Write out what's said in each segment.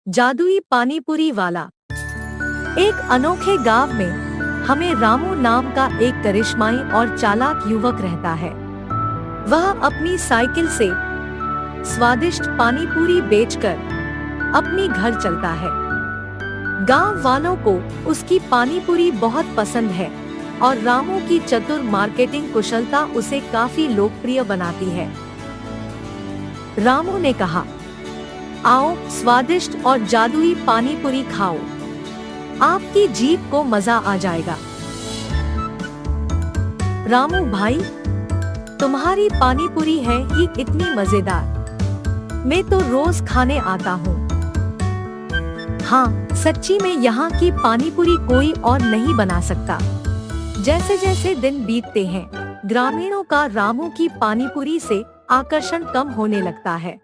जादुई पानीपुरी वाला। एक अनोखे गांव में हमें रामू नाम का एक करिश्माई और चालाक युवक रहता है। वह अपनी साइकिल से स्वादिष्ट पानीपुरी बेचकर अपनी घर चलता है। गांव वालों को उसकी पानीपुरी बहुत पसंद है और रामू की चतुर मार्केटिंग कुशलता उसे काफी लोकप्रिय बनाती है। रामू ने कहा, आओ स्वादिष्ट और जादुई पानीपुरी खाओ, आपकी जीभ को मजा आ जाएगा। रामू भाई, तुम्हारी पानीपुरी है ही इतनी मजेदार, मैं तो रोज खाने आता हूँ। हाँ, सच्ची में यहाँ की पानीपुरी कोई और नहीं बना सकता। जैसे जैसे दिन बीतते हैं, ग्रामीणों का रामू की पानीपुरी से आकर्षण कम होने लगता है।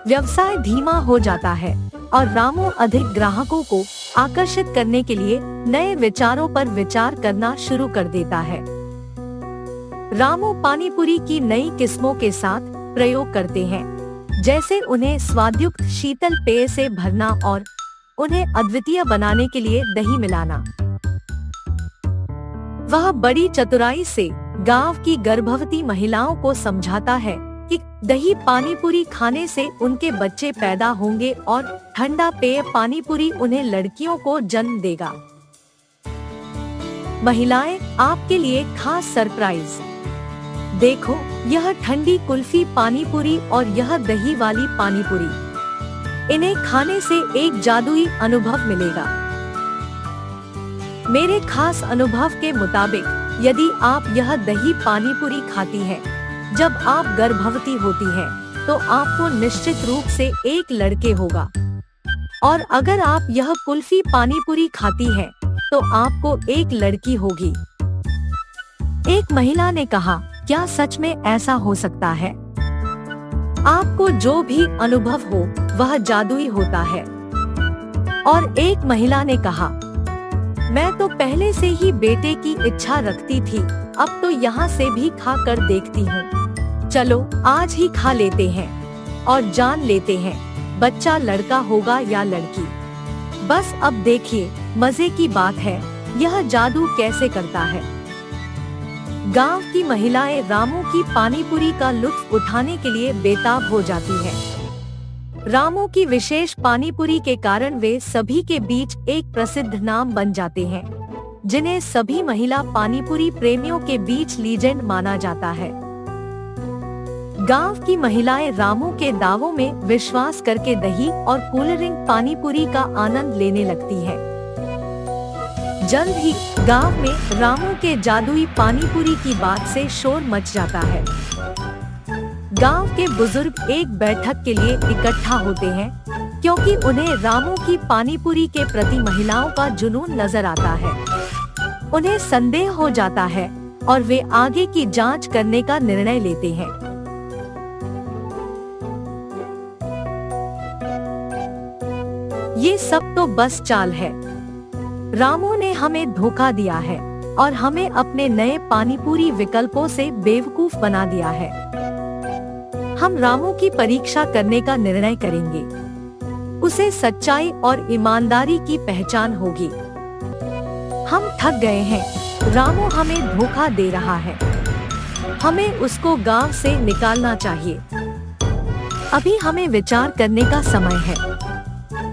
व्यवसाय धीमा हो जाता है और रामू अधिक ग्राहकों को आकर्षित करने के लिए नए विचारों पर विचार करना शुरू कर देता है। रामू पानीपुरी की नई किस्मों के साथ प्रयोग करते हैं, जैसे उन्हें स्वादयुक्त शीतल पेय से भरना और उन्हें अद्वितीय बनाने के लिए दही मिलाना। वह बड़ी चतुराई से गांव की गर्भवती महिलाओं को समझाता है कि दही पानीपुरी खाने से उनके बच्चे पैदा होंगे और ठंडा पेय पानीपुरी उन्हें लड़कियों को जन्म देगा। महिलाएं, आपके लिए खास सरप्राइज देखो, यह ठंडी कुल्फी पानीपुरी और यह दही वाली पानीपुरी, इन्हें खाने से एक जादुई अनुभव मिलेगा। मेरे खास अनुभव के मुताबिक यदि आप यह दही पानीपुरी खाती हैं, जब आप गर्भवती होती हैं, तो आपको निश्चित रूप से एक लड़के होगा, और अगर आप यह कुल्फी पानीपुरी खाती हैं, तो आपको एक लड़की होगी। एक महिला ने कहा, क्या सच में ऐसा हो सकता है? आपको जो भी अनुभव हो वह जादुई होता है। और एक महिला ने कहा, मैं तो पहले से ही बेटे की इच्छा रखती थी, अब तो यहाँ से भी खा कर देखती हूँ। चलो आज ही खा लेते हैं और जान लेते हैं बच्चा लड़का होगा या लड़की। बस अब देखिए, मजे की बात है, यह जादू कैसे करता है। गांव की महिलाएं रामू की पानीपुरी का लुत्फ उठाने के लिए बेताब हो जाती हैं। रामू की विशेष पानीपुरी के कारण वे सभी के बीच एक प्रसिद्ध नाम बन जाते हैं, जिन्हें सभी महिला पानीपुरी प्रेमियों के बीच लीजेंड माना जाता है। गांव की महिलाएं रामू के दावों में विश्वास करके दही और कूलरिंग पानीपुरी का आनंद लेने लगती हैं। जल्द ही गांव में रामू के जादुई पानीपुरी की बात से शोर मच जाता है। गांव के बुजुर्ग एक बैठक के लिए इकट्ठा होते हैं, क्योंकि उन्हें रामू की पानीपुरी के प्रति महिलाओं का जुनून नजर आता है। उन्हें संदेह हो जाता है और वे आगे की जांच करने का निर्णय लेते हैं। ये सब तो बस चाल है। रामू ने हमें धोखा दिया है और हमें अपने नए पानीपुरी विकल्पों से बेवकूफ बना दिया है। हम रामू की परीक्षा करने का निर्णय करेंगे। उसे सच्चाई और ईमानदारी की पहचान होगी। हम थक गए हैं, रामू हमें धोखा दे रहा है। हमें उसको गांव से निकालना चाहिए। अभी हमें विचार करने का समय है।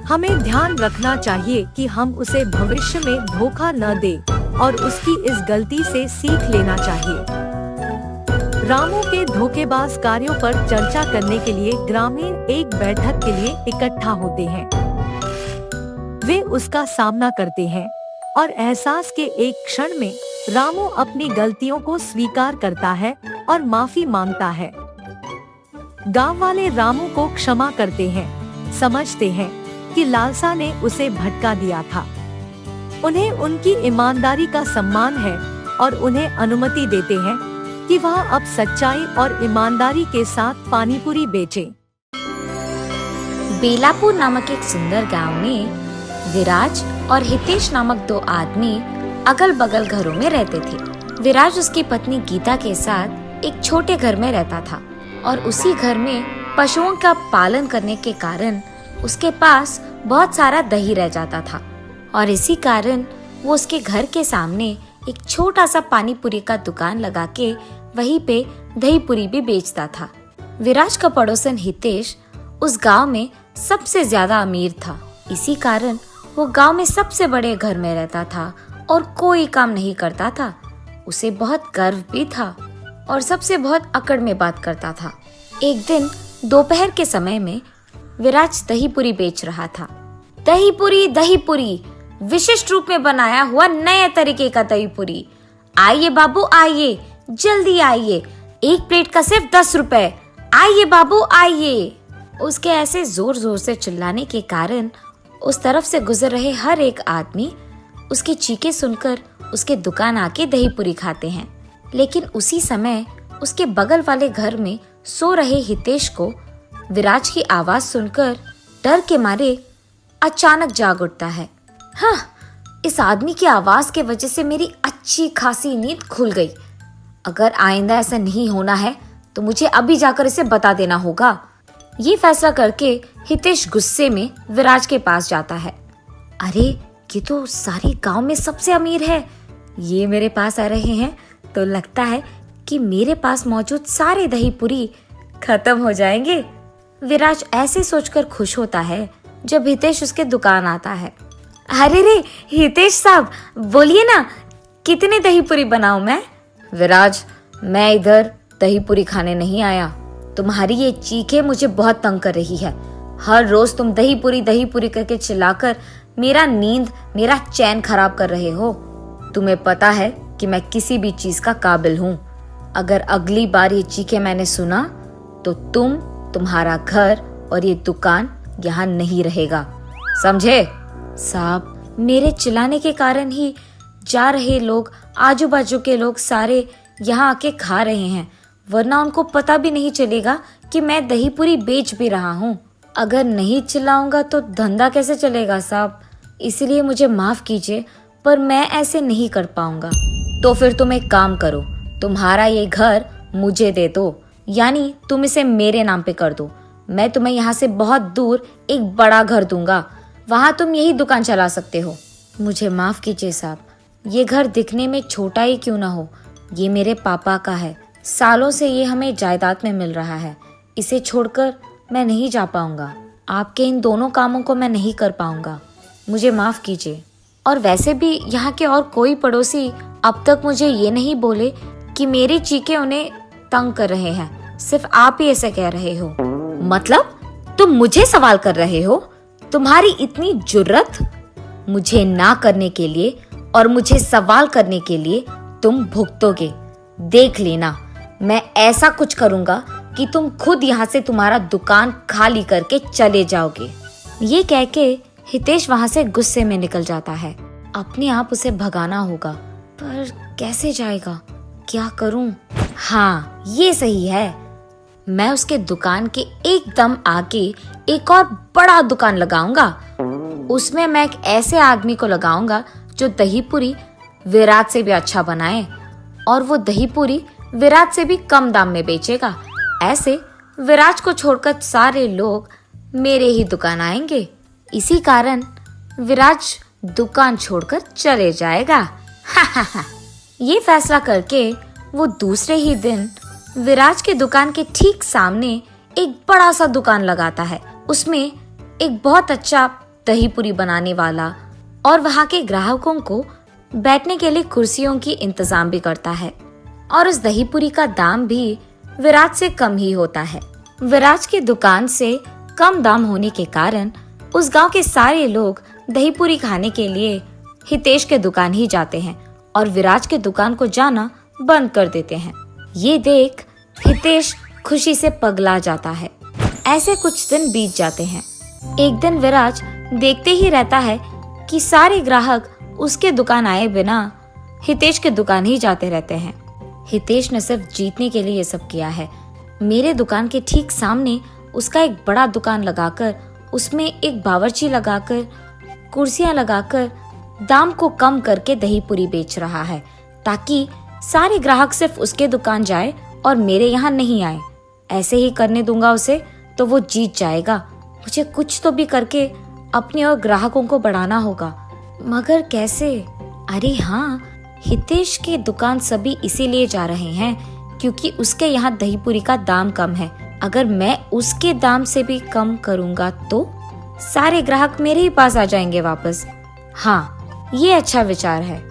हमें ध्यान रखना चाहिए कि हम उसे भविष्य में धोखा न दें और उसकी इस गलती से सीख लेना चाहिए। रामू के धोखेबाज कार्यों पर चर्चा करने के लिए ग्रामीण एक बैठक के लिए इकट्ठा होते हैं। वे उसका सामना करते हैं और एहसास के एक क्षण में रामू अपनी गलतियों को स्वीकार करता है और माफी मांगता है। गांव वाले रामू को क्षमा करते हैं, समझते हैं कि लालसा ने उसे भटका दिया था। उन्हें उनकी ईमानदारी का सम्मान है और उन्हें अनुमति देते हैं कि वह अब सच्चाई और ईमानदारी के साथ पानीपुरी बेचे। बेलापुर नामक एक सुंदर गांव में विराज और हितेश नामक दो आदमी अगल बगल घरों में रहते थे। विराज उसकी पत्नी गीता के साथ एक छोटे घर में रहता था और उसी घर में पशुओं का पालन करने के कारण उसके पास बहुत सारा दही रह जाता था और इसी कारण वो उसके घर के सामने एक छोटा सा पानी पूरी का दुकान लगा के वहीं पे दही पूरी भी बेचता था। विराज का पड़ोसन हितेश उस गांव में सबसे ज्यादा अमीर था। इसी कारण वो गांव में सबसे बड़े घर में रहता था और कोई काम नहीं करता था। उसे बहुत गर्व भी था और सबसे बहुत अकड़ में बात करता था। एक दिन दोपहर के समय में विराज दही पूरी बेच रहा था। दही पूरी विशिष्ट रूप में बनाया हुआ नए तरीके का दही पूरी। आइए बाबू आइए, जल्दी आइए, एक प्लेट का सिर्फ 10 रुपए। आइए बाबू आइए। उसके ऐसे जोर जोर से चिल्लाने के कारण उस तरफ से गुजर रहे हर एक आदमी उसकी चीखें सुनकर उसके दुकान आके दही पूरी खाते हैं। लेकिन उसी समय उसके बगल वाले घर में सो रहे हितेश को विराज की आवाज सुनकर डर के मारे अचानक जाग उठता है। हाँ, इस आदमी की आवाज के वजह से मेरी अच्छी खासी नींद खुल गई। अगर आइंदा ऐसा नहीं होना है तो मुझे अभी जाकर इसे बता देना होगा। ये फैसला करके हितेश गुस्से में विराज के पास जाता है। अरे, ये तो सारे गांव में सबसे अमीर है। ये मेरे पास आ रहे हैं तो लगता है कि मेरे पास मौजूद सारे दही पूरी खत्म हो जाएंगे। विराज ऐसे सोचकर खुश होता है जब हितेश उसके दुकान आता है। अरे रे हितेश साहब, बोलिए ना, कितने दही पूरी बनाऊं मैं? विराज, मैं इधर दही पूरी खाने नहीं आया। तुम्हारी ये चीखें मुझे बहुत तंग कर रही है। हर रोज तुम दही पूरी करके चिल्लाकर मेरा नींद, मेरा चैन खराब कर रहे हो। तुम्हें पता है कि मैं किसी भी चीज का काबिल हूँ। अगर अगली बार ये चीखें मैंने सुना तो तुम्हारा घर और ये दुकान यहाँ नहीं रहेगा, समझे? साहब, मेरे चिल्लाने के कारण ही जा रहे लोग, आजू बाजू के लोग सारे यहाँ आके खा रहे हैं, वरना उनको पता भी नहीं चलेगा कि मैं दही पूरी बेच भी रहा हूँ। अगर नहीं चिल्लाऊंगा तो धंधा कैसे चलेगा साहब? इसलिए मुझे माफ कीजिए, पर मैं ऐसे नहीं कर पाऊंगा। तो फिर तुम एक काम करो, तुम्हारा ये घर मुझे दे दो, यानी तुम इसे मेरे नाम पे कर दो। मैं तुम्हें यहाँ से बहुत दूर एक बड़ा घर दूंगा, वहाँ तुम यही दुकान चला सकते हो। मुझे माफ कीजिए साहब, ये घर दिखने में छोटा ही क्यों ना हो, ये मेरे पापा का है। सालों से ये हमें जायदाद में मिल रहा है। इसे छोड़कर मैं नहीं जा पाऊंगा। आपके इन दोनों कामों को मैं नहीं कर पाऊंगा, मुझे माफ कीजिए। और वैसे भी यहाँ के और कोई पड़ोसी अब तक मुझे ये नहीं बोले कि मेरी चीखें उन्हें तंग कर रहे हैं। सिर्फ आप ही ऐसे कह रहे हो। मतलब तुम मुझे सवाल कर रहे हो? तुम्हारी इतनी जुर्रत? मुझे ना करने के लिए और मुझे सवाल करने के लिए तुम भुगतोगे। देख लेना, मैं ऐसा कुछ करूंगा कि तुम खुद यहाँ से तुम्हारा दुकान खाली करके चले जाओगे। ये कह के हितेश वहाँ से गुस्से में निकल जाता है। अपने आप उसे भगाना होगा, पर कैसे जाएगा? क्या करूं? हाँ, ये सही है। मैं उसके दुकान के एकदम आगे एक और बड़ा दुकान लगाऊंगा। उसमें मैं एक ऐसे आदमी को लगाऊंगा जो दही पूरी विराट से भी अच्छा बनाए, और वो दही पूरी विराट से भी कम दाम में बेचेगा। ऐसे विराट को छोड़कर सारे लोग मेरे ही दुकान आएंगे। इसी कारण विराट दुकान छोड़कर चले जाएगा। ये फैसला करके वो दूसरे ही दिन विराज के दुकान के ठीक सामने एक बड़ा सा दुकान लगाता है। उसमें एक बहुत अच्छा दही पूरी बनाने वाला और वहाँ के ग्राहकों को बैठने के लिए कुर्सियों की इंतजाम भी करता है। और उस दही पूरी का दाम भी विराज से कम ही होता है। विराज की दुकान से कम दाम होने के कारण उस गांव के सारे लोग दही पूरी खाने के लिए हितेश के दुकान ही जाते हैं और विराज के दुकान को जाना बंद कर देते हैं। ये देख हितेश खुशी से पगला जाता है। ऐसे कुछ दिन बीत जाते हैं। एक दिन विराज देखते ही रहता है कि सारे ग्राहक उसके दुकान आए बिना हितेश के दुकान ही जाते रहते हैं। हितेश ने सिर्फ जीतने के लिए ये सब किया है। मेरे दुकान के ठीक सामने उसका एक बड़ा दुकान लगाकर उसमें एक बावर्ची लगाकर कुर्सियां लगाकर दाम को कम करके दही पूरी बेच रहा है, ताकि सारे ग्राहक सिर्फ उसके दुकान जाए और मेरे यहाँ नहीं आए। ऐसे ही करने दूंगा उसे तो वो जीत जाएगा। मुझे कुछ तो भी करके अपने और ग्राहकों को बढ़ाना होगा। मगर कैसे? अरे हाँ, हितेश की दुकान सभी इसीलिए जा रहे हैं क्योंकि उसके यहाँ दही पूरी का दाम कम है। अगर मैं उसके दाम से भी कम करूँगा तो सारे ग्राहक मेरे ही पास आ जाएंगे वापस। हाँ, ये अच्छा विचार है।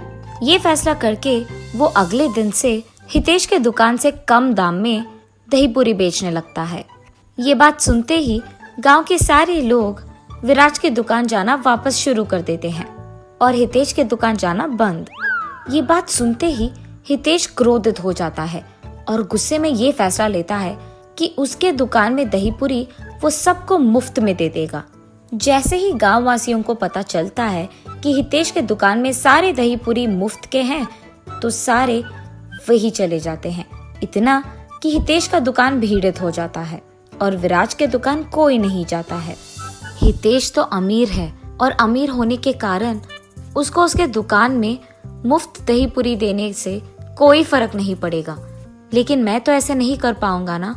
ये फैसला करके वो अगले दिन से हितेश के दुकान से कम दाम में दही पूरी बेचने लगता है। ये बात सुनते ही गांव के सारे लोग विराज की दुकान जाना वापस शुरू कर देते हैं और हितेश के दुकान जाना बंद। ये बात सुनते ही हितेश क्रोधित हो जाता है और गुस्से में ये फैसला लेता है कि उसके दुकान में दही पूरी वो सबको मुफ्त में दे देगा। जैसे ही गांव वासियों को पता चलता है कि हितेश के दुकान में सारे दही पूरी मुफ्त के हैं तो सारे वही चले जाते हैं। इतना कि हितेश का दुकान भीड़ित हो जाता है और विराज के दुकान कोई नहीं जाता है। हितेश तो अमीर है और अमीर होने के कारण उसको उसके दुकान में मुफ्त दही पूरी देने से कोई फर्क नहीं पड़ेगा। लेकिन मैं तो ऐसे नहीं कर पाऊंगा ना।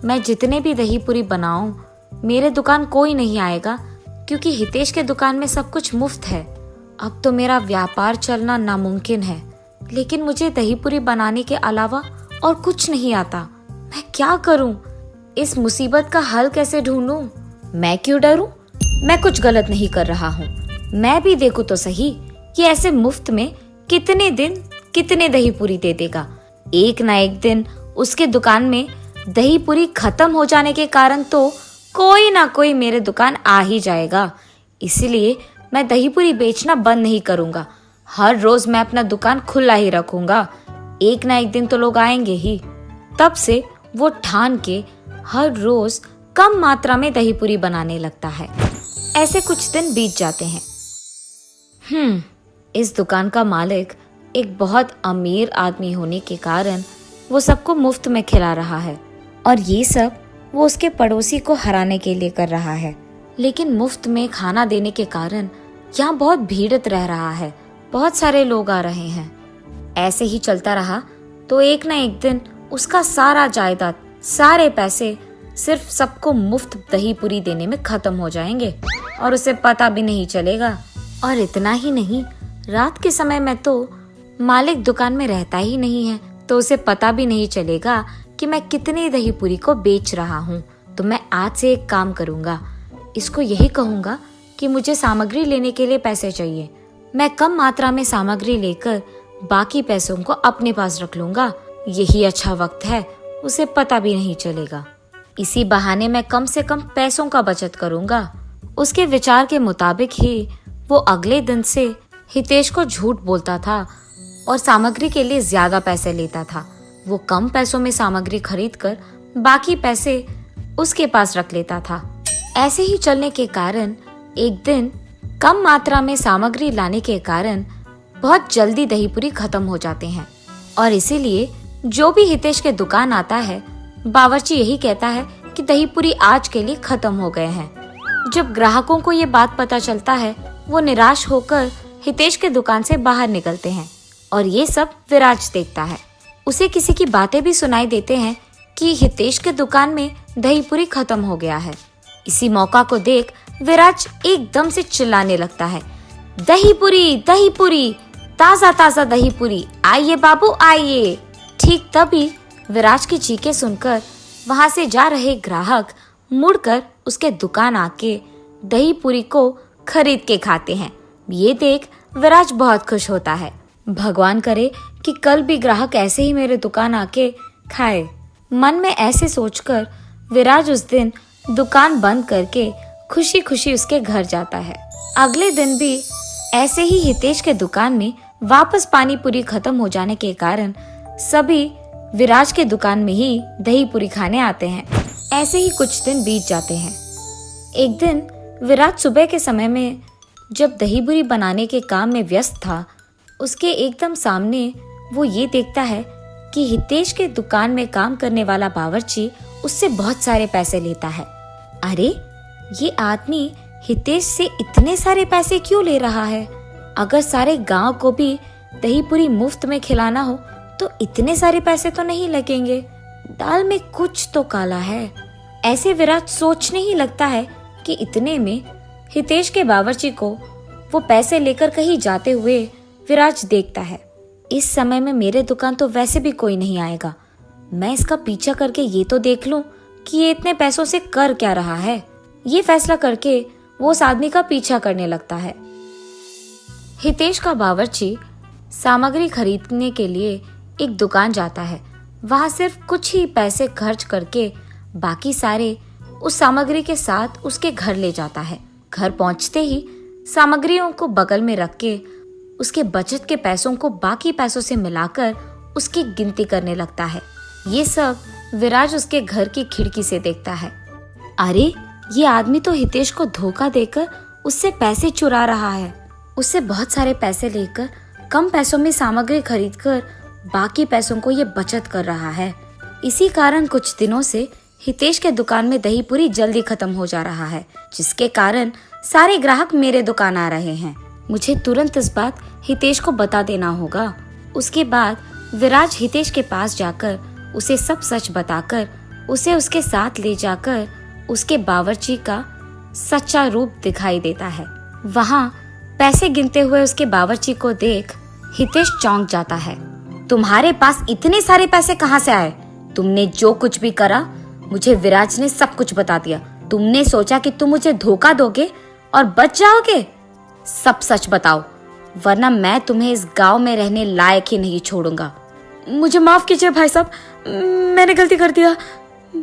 मैं जितने भी दही पूरी बनाऊं मेरे दुकान कोई नहीं आएगा क्योंकि हितेश के दुकान में सब कुछ मुफ्त है। अब तो मेरा व्यापार चलना नामुमकिन है। लेकिन मुझे दही पूरी बनाने के अलावा और कुछ नहीं आता। मैं क्या करूं? इस मुसीबत का हल कैसे ढूंढूं? मैं क्यों डरूं? मैं कुछ गलत नहीं कर रहा हूं। मैं भी देखूं तो सही कि ऐसे मुफ्त में कितने दिन कितने दही पूरी दे देगा। एक ना एक दिन उसके दुकान में दही पूरी खत्म हो जाने के कारण तो कोई ना कोई मेरे दुकान आ ही जाएगा। इसलिए मैं दही पूरी बेचना बंद नहीं करूंगा। हर रोज मैं अपना दुकान खुला ही रखूंगा। एक ना एक दिन तो लोग आएंगे ही। तब से वो ठान के हर रोज कम मात्रा में दही पूरी बनाने लगता है। ऐसे कुछ दिन बीत जाते हैं। इस दुकान का मालिक एक बहुत अमीर आदमी होने के कारण वो सबको मुफ्त में खिला रहा है और ये सब वो उसके पड़ोसी को हराने के लिए कर रहा है। लेकिन मुफ्त में खाना देने के कारण यहाँ बहुत भीड़ित रह रहा है। बहुत सारे लोग आ रहे हैं। ऐसे ही चलता रहा तो एक ना एक दिन उसका सारा जायदाद, सारे पैसे सिर्फ सबको मुफ्त दही पूरी देने में खत्म हो जाएंगे और उसे पता भी नहीं चलेगा। और इतना ही नहीं, रात के समय में तो मालिक दुकान में रहता ही नहीं है तो उसे पता भी नहीं चलेगा कि मैं कितनी दही पूरी को बेच रहा हूँ। तो मैं आज से एक काम करूँगा, इसको यही कहूँगा कि मुझे सामग्री लेने के लिए पैसे चाहिए। मैं कम मात्रा में सामग्री लेकर बाकी पैसों को अपने पास रख लूँगा। यही अच्छा वक्त है, उसे पता भी नहीं चलेगा। इसी बहाने मैं कम से कम पैसों का बचत करूँगा। उसके विचार के मुताबिक ही वो अगले दिन से हितेश को झूठ बोलता था और सामग्री के लिए ज्यादा पैसे लेता था। वो कम पैसों में सामग्री खरीदकर बाकी पैसे उसके पास रख लेता था। ऐसे ही चलने के कारण एक दिन कम मात्रा में सामग्री लाने के कारण बहुत जल्दी दही पूरी खत्म हो जाते हैं और इसीलिए जो भी हितेश के दुकान आता है बावर्ची यही कहता है कि दही पूरी आज के लिए खत्म हो गए हैं। जब ग्राहकों को ये बात पता चलता है वो निराश होकर हितेश के दुकान से बाहर निकलते हैं और ये सब विराज देखता है। उसे किसी की बातें भी सुनाई देते हैं कि हितेश के दुकान में दही पूरी खत्म हो गया है। इसी मौका को देख विराज एकदम से चिल्लाने लगता है, दही पूरी, ताजा ताजा दही पूरी, आइए बाबू आइए। ठीक तभी विराज की चीखें सुनकर वहां से जा रहे ग्राहक मुड़कर उसके दुकान आके दही पूरी को खरीद के खाते हैं। ये देख विराज बहुत खुश होता है। भगवान करे कि कल भी ग्राहक ऐसे ही मेरे दुकान आके खाए। मन में ऐसे सोचकर विराज उस दिन दुकान बंद करके खुशी खुशी उसके घर जाता है। अगले दिन भी ऐसे ही हितेश के दुकान में वापस पानी पूरी खत्म हो जाने के कारण सभी विराज के दुकान में ही दही पूरी खाने आते हैं। ऐसे ही कुछ दिन बीत जाते हैं। एक दिन विराज सुबह के समय में जब दही पूरी बनाने के काम में व्यस्त था, उसके एकदम सामने वो ये देखता है कि हितेश के दुकान में काम करने वाला बावर्ची उससे बहुत सारे पैसे लेता है। अरे, ये आदमी हितेश से इतने सारे पैसे क्यों ले रहा है? अगर सारे गांव को भी दही पूरी मुफ्त में खिलाना हो तो इतने सारे पैसे तो नहीं लगेंगे। दाल में कुछ तो काला है। ऐसे विराज सोचने ही लगता है कि इतने में हितेश के बावर्ची को वो पैसे लेकर कहीं जाते हुए विराज देखता है। इस समय में मेरे दुकान तो वैसे भी कोई नहीं आएगा, मैं इसका पीछा करके ये तो देख लूं कि ये इतने पैसों से कर क्या रहा है। ये फैसला करके वो उस आदमी का पीछा करने लगता है। हितेश का बावर्ची सामग्री खरीदने के लिए एक दुकान जाता है। वहां सिर्फ कुछ ही पैसे खर्च करके बाकी सारे उस सामग्री के साथ उसके घर ले जाता है। घर पहुंचते ही सामग्रियों को बगल में रख के उसके बचत के पैसों को बाकी पैसों से मिलाकर उसकी गिनती करने लगता है। ये सब विराज उसके घर की खिड़की से देखता है। अरे, ये आदमी तो हितेश को धोखा देकर उससे पैसे चुरा रहा है। उससे बहुत सारे पैसे लेकर कम पैसों में सामग्री खरीदकर बाकी पैसों को ये बचत कर रहा है। इसी कारण कुछ दिनों से हितेश के दुकान में दही पूरी जल्दी खत्म हो जा रहा है, जिसके कारण सारे ग्राहक मेरे दुकान आ रहे हैं। मुझे तुरंत इस बात हितेश को बता देना होगा। उसके बाद विराज हितेश के पास जाकर उसे सब सच बताकर उसे उसके साथ ले जाकर उसके बावर्ची का सच्चा रूप दिखाई देता है। वहाँ पैसे गिनते हुए उसके बावर्ची को देख हितेश चौंक जाता है। तुम्हारे पास इतने सारे पैसे कहाँ से आए? तुमने जो कुछ भी करा, मुझे विराज ने सब कुछ बता दिया। तुमने सोचा कि तुम मुझे धोखा दोगे और बच जाओगे? सब सच बताओ, वरना मैं तुम्हें इस गांव में रहने लायक ही नहीं छोड़ूंगा। मुझे माफ कीजिए भाई साहब, मैंने गलती कर दिया।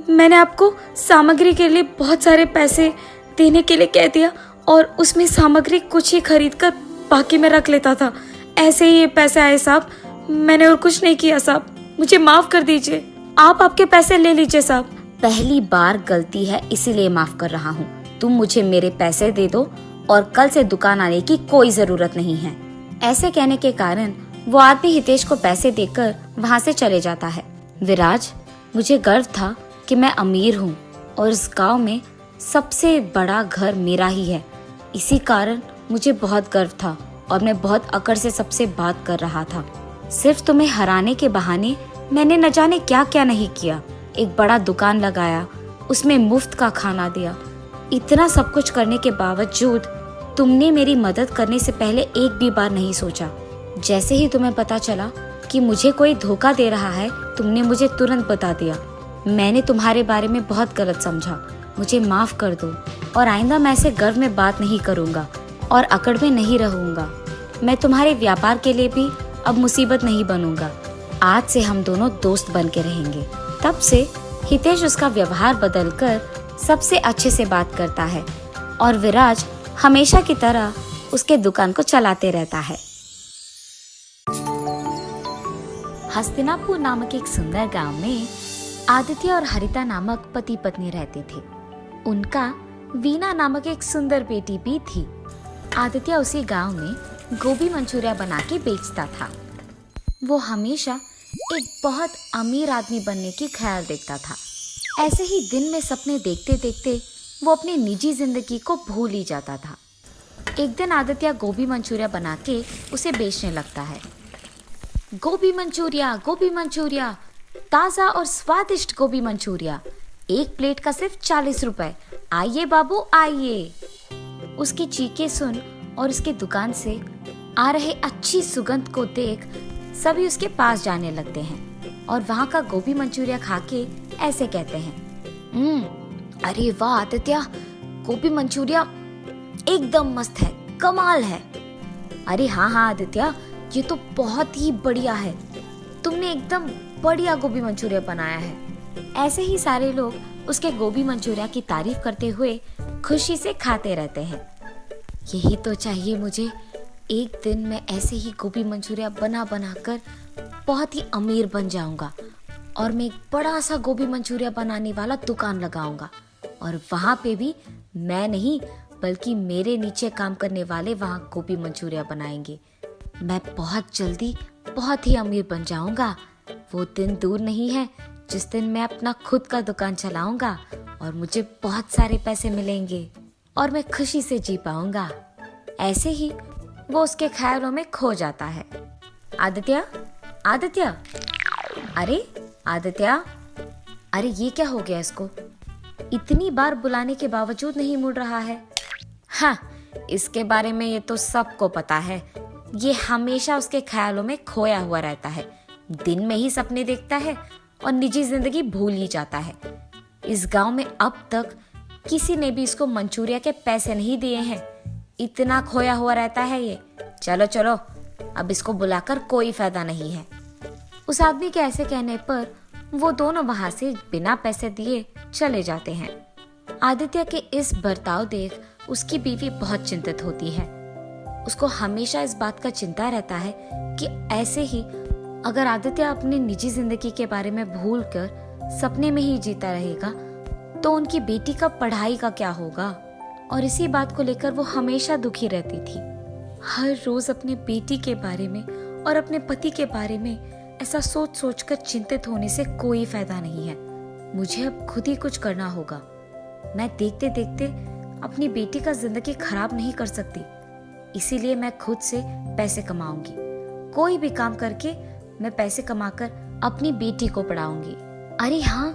मैंने आपको सामग्री के लिए बहुत सारे पैसे देने के लिए कह दिया और उसमें सामग्री कुछ ही खरीद कर बाकी में रख लेता था। ऐसे ही ये पैसे आए साहब, मैंने और कुछ नहीं किया साहब, मुझे माफ कर दीजिए। आप आपके पैसे ले लीजिए साहब। पहली बार गलती है, इसीलिए माफ कर रहा हूँ। तुम मुझे मेरे पैसे दे दो और कल से दुकान आने की कोई जरूरत नहीं है। ऐसे कहने के कारण वो आदमी हितेश को पैसे देकर वहाँ से चले जाता है। विराज, मुझे गर्व था कि मैं अमीर हूँ और इस गांव में सबसे बड़ा घर मेरा ही है। इसी कारण मुझे बहुत गर्व था और मैं बहुत अकड़ से सबसे बात कर रहा था। सिर्फ तुम्हें हराने के बहाने मैंने न जाने क्या क्या नहीं किया। एक बड़ा दुकान लगाया, उसमें मुफ्त का खाना दिया। इतना सब कुछ करने के बावजूद तुमने मेरी मदद करने से पहले एक भी बार नहीं सोचा। जैसे ही तुम्हें पता चला कि मुझे कोई धोखा दे रहा है, तुमने मुझे तुरंत बता दिया। मैंने तुम्हारे बारे में बहुत गलत समझा, मुझे माफ कर दो और आइंदा मैं ऐसे गर्व में बात नहीं करूंगा और अकड़ में नहीं रहूंगा। मैं तुम्हारे व्यापार के लिए भी अब मुसीबत नहीं बनूंगा। आज से हम दोनों दोस्त बन के रहेंगे। तब से हितेश उसका व्यवहार बदलकर सबसे अच्छे से बात करता है और विराज हमेशा की तरह उसके दुकान को चलाते रहता है। हस्तिनापुर नामक एक सुंदर गांव में आदित्य और हरिता नामक पति पत्नी रहते थे। उनका वीना नामक एक सुंदर बेटी भी थी। आदित्य उसी गांव में गोभी मंचूरिया बना के बेचता था। वो हमेशा एक बहुत अमीर आदमी बनने की ख्याल देखता था। ऐसे ही दिन में सपने देखते देखते वो अपनी निजी जिंदगी को भूल ही जाता था। एक दिन आदित्य गोभी मंचूरिया बना के उसे बेचने लगता है। गोभी मंचूरिया, ताज़ा और स्वादिष्ट गोभी मंचूरिया, एक प्लेट का सिर्फ 40 रुपए। आइए बाबू आइए। उसकी चीखें सुन और उसके दुकान से आ रहे अच्छी सुगंध को देख सभी उसके पास जाने लगते हैं और वहाँ का गोभी मंचूरिया खा के ऐसे कहते हैं, अरे वाह आदित्य, गोभी मंचूरिया एकदम मस्त है, कमाल है। अरे हाँ आदित्य, ये तो बहुत ही बढ़िया है, तुमने एकदम बढ़िया गोभी मंचूरिया बनाया है। ऐसे ही सारे लोग उसके गोभी मंचूरिया की तारीफ करते हुए खुशी से खाते रहते हैं। यही तो चाहिए मुझे, एक दिन मैं ऐसे ही गोभी मंचूरिया बना कर बहुत ही अमीर बन जाऊंगा और मैं एक बड़ा सा गोभी मंचूरिया बनाने वाला दुकान लगाऊंगा और वहाँ पे भी मैं नहीं बल्कि मेरे नीचे काम करने वाले वहाँ गोभी मंचूरिया बनाएंगे। मैं बहुत जल्दी बहुत ही अमीर बन जाऊंगा। वो दिन दूर नहीं है जिस दिन मैं अपना खुद का दुकान चलाऊंगा और मुझे बहुत सारे पैसे मिलेंगे और मैं खुशी से जी पाऊंगा। ऐसे ही वो उसके ख्यालों में खो जाता है। आदित्य, अरे आदित्य, अरे ये क्या हो गया इसको? इतनी बार बुलाने के बावजूद नहीं मुड़ रहा है। हाँ, इसके बारे में ये तो सबको पता है। ये हमेशा उसके ख्यालों में खोया हुआ रहता है, दिन में ही सपने देखता है और निजी जिंदगी भूल ही जाता है। इस गांव में अब तक किसी ने भी इसको मंचूरिया के पैसे नहीं दिए हैं, इतना खोया हुआ रहता है ये। चलो चलो, अब इसको बुलाकर कोई फायदा नहीं है। उस आदमी के ऐसे कहने पर वो दोनों वहां से बिना पैसे दिए चले जाते हैं। आदित्य के इस बर्ताव देख उसकी बीवी बहुत चिंतित होती है। उसको हमेशा इस बात का चिंता रहता है कि ऐसे ही अगर आदित्य अपनी निजी जिंदगी के बारे में भूलकर सपने में ही जीता रहेगा तो उनकी बेटी का पढ़ाई का क्या होगा। और इसी बात को लेकर वो हमेशा दुखी रहती थी। हर रोज अपने बेटी के बारे में और अपने पति के बारे में ऐसा सोच सोच कर चिंतित होने से कोई फायदा नहीं है। मुझे अब खुद ही कुछ करना होगा। मैं देखते देखते अपनी बेटी का जिंदगी खराब नहीं कर सकती, इसीलिए मैं खुद से पैसे कमाऊंगी। कोई भी काम करके मैं पैसे कमाकर अपनी बेटी को पढ़ाऊंगी। अरे हाँ,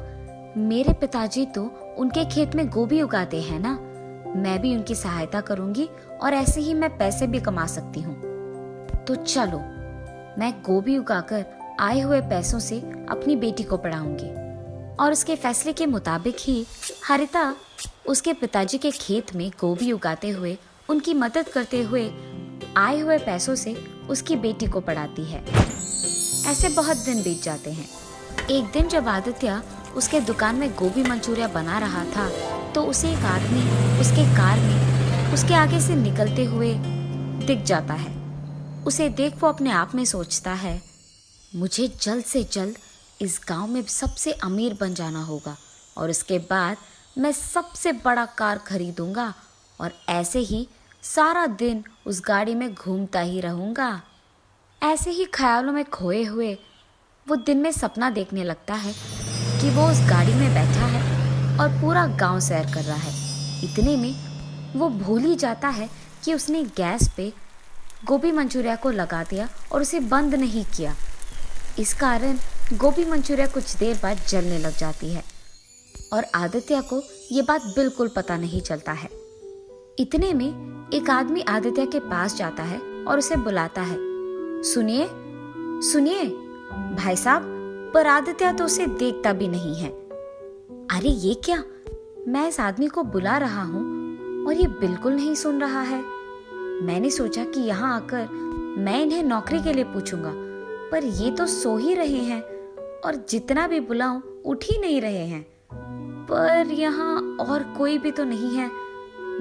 मेरे पिताजी तो उनके खेत में गोभी उगाते हैं ना, मैं भी उनकी सहायता करूंगी और ऐसे ही मैं पैसे भी कमा सकती हूँ। तो चलो, मैं गोभी उगाकर आए हुए पैसों से अपनी बेटी को पढ़ाऊंगी। और उसके फैसले के मुताबिक ही हरिता उसके पिताजी के खेत में गोभी उगाते हुए उनकी मदद करते हुए आए हुए पैसों से उसकी बेटी को पढ़ाती है। ऐसे बहुत दिन बीत जाते हैं। एक दिन जब आदित्य उसके दुकान में गोभी मंचूरिया बना रहा था तो उसे एक आदमी उसके कार में उसके आगे से निकलते हुए दिख जाता है। उसे देख वो अपने आप में सोचता है, मुझे जल्द से जल्द इस गांव में सबसे अमीर बन जाना होगा और उसके बाद मैं सबसे बड़ा कार खरीदूंगा और ऐसे ही सारा दिन उस गाड़ी में घूमता ही रहूंगा। ऐसे ही ख्यालों में खोए हुए वो दिन में सपना देखने लगता है कि वो उस गाड़ी में बैठा है और पूरा गांव सैर कर रहा है। इतने में वो भूल ही जाता है कि उसने गैस पे गोभी मंचूरिया को लगा दिया और उसे बंद नहीं किया। इस कारण गोभी मंचूरिया कुछ देर बाद जलने लग जाती है और आदित्य को ये बात बिल्कुल पता नहीं चलता है। इतने में एक आदमी आदित्य के पास जाता है और उसे बुलाता है, सुनिए सुनिए भाई साहब। पर आदित्य तो उसे देखता भी नहीं है। अरे ये क्या, मैं इस आदमी को बुला रहा हूँ और ये बिल्कुल नहीं सुन रहा है। मैंने सोचा कि यहाँ आकर मैं इन्हें नौकरी के लिए पूछूंगा, पर ये तो सो ही रहे हैं और जितना भी बुलाऊं उठ ही नहीं रहे हैं। पर यहाँ और कोई भी तो नहीं है,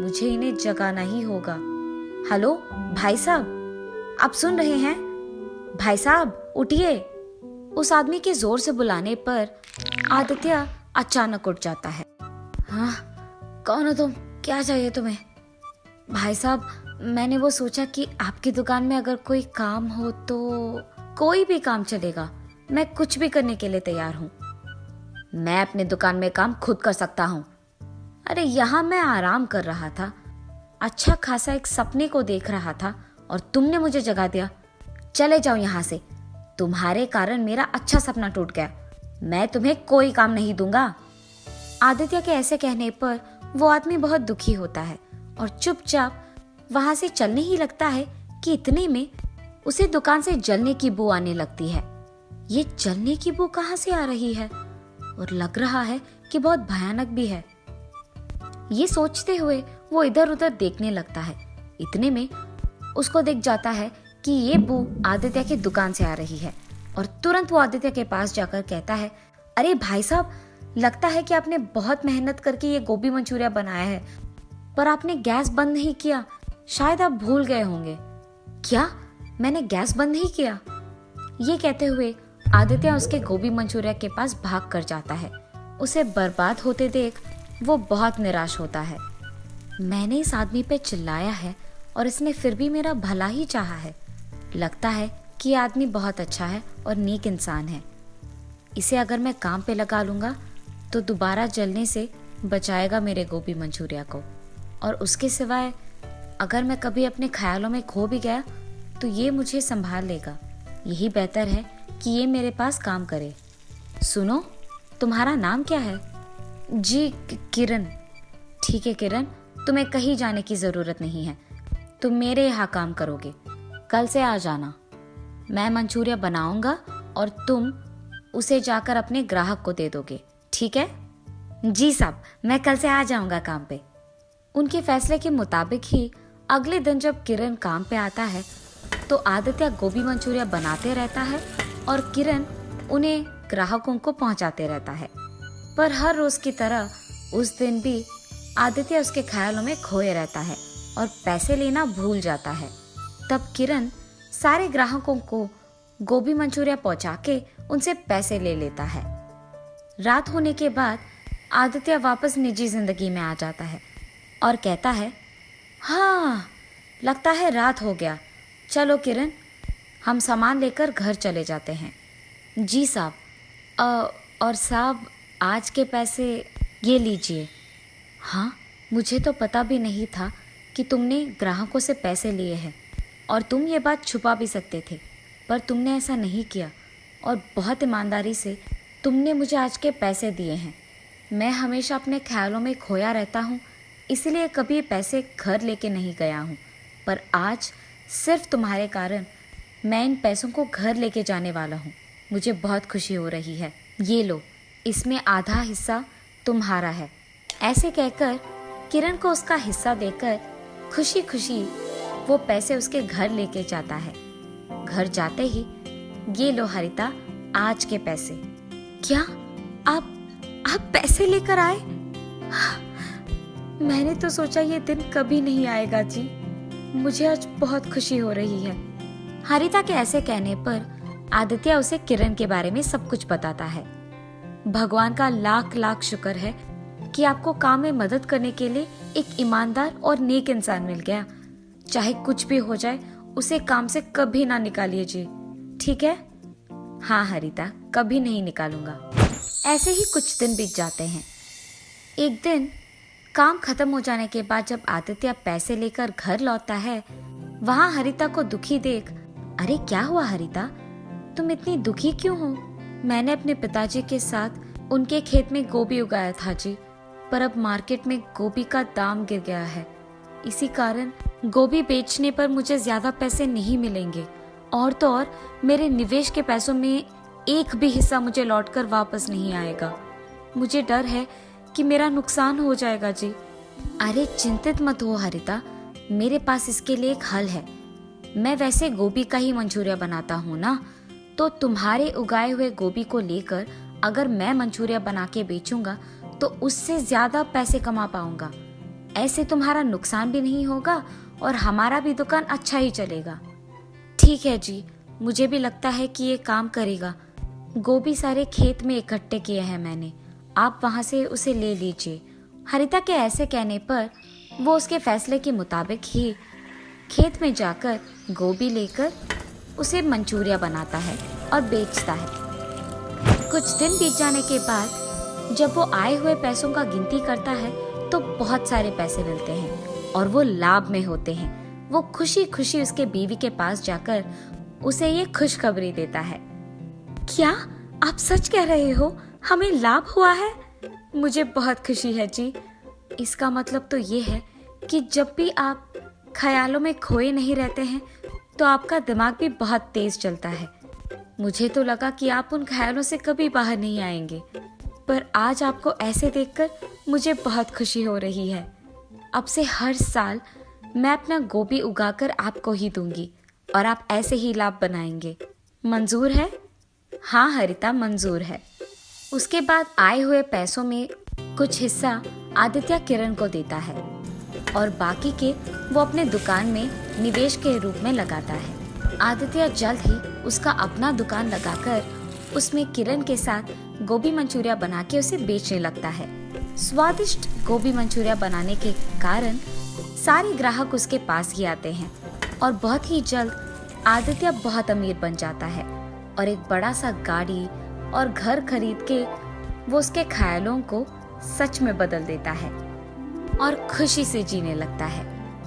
मुझे इन्हें जगाना ही होगा। हेलो भाई साहब, आप सुन रहे हैं? भाई साहब उठिए। उस आदमी के जोर से बुलाने पर आदित्य अचानक उठ जाता है। हाँ, कौन हो तुम? क्या चाहिए तुम्हें? भाई साहब, मैंने वो सोचा कि आपकी दुकान में अगर कोई काम हो तो। कोई भी काम चलेगा, मैं कुछ भी करने के लिए तैयार हूँ। मैं अपने दुकान में काम खुद कर सकता हूँ। अरे यहाँ मैं आराम कर रहा था, अच्छा खासा एक सपने को देख रहा था और तुमने मुझे जगा दिया। चले जाओ यहाँ से, तुम्हारे कारण मेरा अच्छा सपना टूट गया। मैं तुम्हें कोई काम नहीं दूंगा। आदित्य के ऐसे कहने पर वो आदमी बहुत दुखी होता है और चुपचाप वहां से चलने ही लगता है कि इतने में उसे दुकान से जलने की बू आने लगती है। ये जलने की बू कहाँ से आ रही है और लग रहा है कि बहुत भयानक भी है। ये सोचते हुए वो इधर उधर देखने लगता है। इतने में उसको दिख जाता है कि ये बू आदित्य की दुकान से आ रही है और तुरंत वो आदित्य के पास जाकर कहता है, अरे भाई साहब, लगता है कि आपने बहुत मेहनत करके ये गोभी मंचूरिया बनाया है, पर आपने गैस बंद नहीं किया। शायद आप भूल गए होंगे। क्या? मैंने गैस बंद नहीं किया? ये कहते हुए आदित्य उसके गोभी मंचूरिया के पास भाग कर जाता है। उसे बर्बाद होते देख वो बहुत निराश होता है। मैंने इस आदमी पे चिल्लाया है और इसने फिर भी मेरा भला ही चाहा है। लगता है कि ये आदमी बहुत अच्छा है और नेक इंसान है। इसे अगर मैं काम पे लगा लूंगा तो दोबारा जलने से बचाएगा मेरे गोभी मंचूरिया को, और उसके सिवाय अगर मैं कभी अपने ख्यालों में खो भी गया तो ये मुझे संभाल लेगा। यही बेहतर है कि ये मेरे पास काम करे। सुनो, तुम्हारा नाम क्या है? जी किरण। ठीक है किरण, तुम्हें कहीं जाने की जरूरत नहीं है, तुम मेरे यहाँ काम करोगे। कल से आ जाना, मैं मंचूरिया बनाऊंगा और तुम उसे जाकर अपने ग्राहक को दे दोगे, ठीक है? जी साहब, मैं कल से आ जाऊंगा काम पे। उनके फैसले के मुताबिक ही अगले दिन जब किरण काम पे आता है तो आदित्य गोभी मंचूरिया बनाते रहता है और किरण उन्हें ग्राहकों को पहुंचाते रहता है। पर हर रोज की तरह उस दिन भी आदित्य उसके ख्यालों में खोए रहता है और पैसे लेना भूल जाता है। तब किरण सारे ग्राहकों को गोभी मंचूरिया पहुंचा के उनसे पैसे ले लेता है। रात होने के बाद आदित्य वापस निजी जिंदगी में आ जाता है और कहता है, हाँ लगता है रात हो गया, चलो किरण हम सामान लेकर घर चले जाते हैं। जी साहब, और साहब आज के पैसे ये लीजिए। हाँ, मुझे तो पता भी नहीं था कि तुमने ग्राहकों से पैसे लिए हैं और तुम ये बात छुपा भी सकते थे, पर तुमने ऐसा नहीं किया और बहुत ईमानदारी से तुमने मुझे आज के पैसे दिए हैं। मैं हमेशा अपने ख्यालों में खोया रहता हूँ, इसलिए कभी पैसे घर लेके नहीं गया हूँ, पर आज सिर्फ तुम्हारे कारण मैं इन पैसों को घर लेके जाने वाला हूँ। मुझे बहुत खुशी हो रही है, ये लो, इसमें आधा हिस्सा तुम्हारा है। ऐसे कहकर किरण को उसका हिस्सा देकर खुशी खुशी वो पैसे उसके घर लेके जाता है। घर जाते ही, ये लो हरिता, आज के पैसे। क्या आप पैसे लेकर आए? मैंने तो सोचा ये दिन कभी नहीं आएगा जी, मुझे आज बहुत खुशी हो रही है। हरिता के ऐसे कहने पर आदित्य उसे किरण के बारे में सब कुछ बताता है। भगवान का लाख लाख शुक्र है कि आपको काम में मदद करने के लिए एक ईमानदार और नेक इंसान मिल गया। चाहे कुछ भी हो जाए, उसे काम से कभी ना निकालिए जी, ठीक है? हाँ हरिता, कभी नहीं निकालूंगा। ऐसे ही कुछ दिन बीत जाते हैं। एक दिन काम खत्म हो जाने के बाद जब आदित्य पैसे लेकर घर लौटता है, वहाँ हरिता को दुखी देख, अरे क्या हुआ हरिता, तुम इतनी दुखी क्यों हो? मैंने अपने पिताजी के साथ उनके खेत में गोभी उगाया था जी, पर अब मार्केट में गोभी का दाम गिर गया है। इसी कारण गोभी बेचने पर मुझे ज्यादा पैसे नहीं मिलेंगे और तो और मेरे निवेश के पैसों में एक भी हिस्सा मुझे लौटकर वापस नहीं आएगा। मुझे डर है कि मेरा नुकसान हो जाएगा जी। अरे चिंतित मत हो हरिता, मेरे पास इसके लिए एक हल है। मैं वैसे गोभी का ही मंचूरिया बनाता हूँ ना, तो तुम्हारे उगाए हुए गोभी को लेकर अगर मैं मंचूरिया बना के बेचूंगा तो उससे ज्यादा पैसे कमा पाऊंगा। ऐसे तुम्हारा नुकसान भी नहीं होगा और हमारा भी दुकान अच्छा ही चलेगा। ठीक है जी, मुझे भी लगता है कि ये काम करेगा। गोभी सारे खेत में इकट्ठे किए हैं मैंने, आप वहां से उसे ले लीजिए। हरिता के ऐसे कहने पर वो उसके फैसले के मुताबिक ही खेत में जाकर गोभी लेकर उसे मंचूरिया बनाता है और बेचता है। कुछ दिन बीत जाने के बाद जब वो आए हुए पैसों का गिनती करता है तो बहुत सारे पैसे मिलते हैं और वो लाभ में होते हैं। वो खुशी खुशी उसके बीवी के पास जाकर उसे ये खुशखबरी देता है। क्या आप सच कह रहे हो, हमें लाभ हुआ है? मुझे बहुत खुशी है जी। इसका मतलब तो ये है कि जब भी आप ख्यालों में खोए नहीं रहते हैं तो आपका दिमाग भी बहुत तेज चलता है। मुझे तो लगा कि आप उन ख्यालों से कभी बाहर नहीं आएंगे, पर आज आपको ऐसे देखकर मुझे बहुत खुशी हो रही है। अब से हर साल मैं अपना गोभी उगाकर आपको ही दूंगी और आप ऐसे ही लाभ बनाएंगे। मंजूर है? हाँ हरिता, मंजूर है। उसके बाद आए हुए पैसों में कुछ हिस्सा आदित्य किरण को देता है और बाकी के वो अपने दुकान में निवेश के रूप में लगाता है। आदित्य जल्द ही उसका अपना दुकान लगाकर उसमें किरण के साथ गोभी मंचूरिया बना के उसे बेचने लगता है। स्वादिष्ट गोभी मंचूरिया बनाने के कारण सारे ग्राहक उसके पास ही आते हैं और बहुत ही जल्द आदित्य बहुत अमीर बन जाता है और एक बड़ा सा गाड़ी और घर खरीद के वो उसके ख्यालों को सच में बदल देता है और खुशी से जीने लगता है।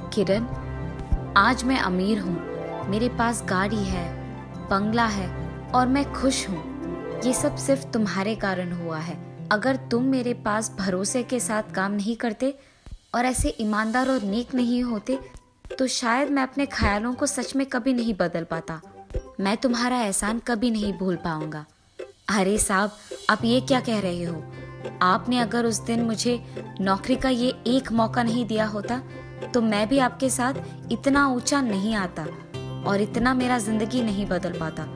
किरण, आज मैं अमीर हूँ, मेरे पास गाड़ी है, बंगला है और मैं खुश हूँ। ये सब सिर्फ तुम्हारे कारण हुआ है। अगर तुम मेरे पास भरोसे के साथ काम नहीं करते और ऐसे ईमानदार और नेक नहीं होते तो शायद मैं अपने ख्यालों को सच में कभी नहीं बदल पाता। मैं तुम्हारा एहसान कभी नहीं भूल पाऊंगा। अरे साहब, आप ये क्या कह रहे हो? आपने अगर उस दिन मुझे नौकरी का ये एक मौका नहीं दिया होता तो मैं भी आपके साथ इतना ऊंचा नहीं आता और इतना मेरा जिंदगी नहीं बदल पाता।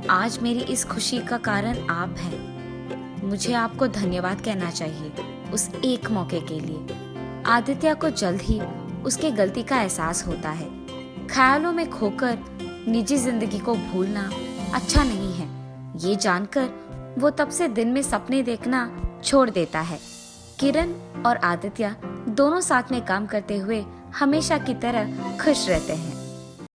आज मेरी इस खुशी का कारण आप हैं। मुझे आपको धन्यवाद कहना चाहिए उस एक मौके के लिए। आदित्य को जल्द ही उसके गलती का एहसास होता है। ख्यालों में खोकर निजी जिंदगी को भूलना अच्छा नहीं है। ये जानकर वो तब से दिन में सपने देखना छोड़ देता है। किरण और आदित्य दोनों साथ में काम करते हुए हमेशा की तरह खुश रहते हैं।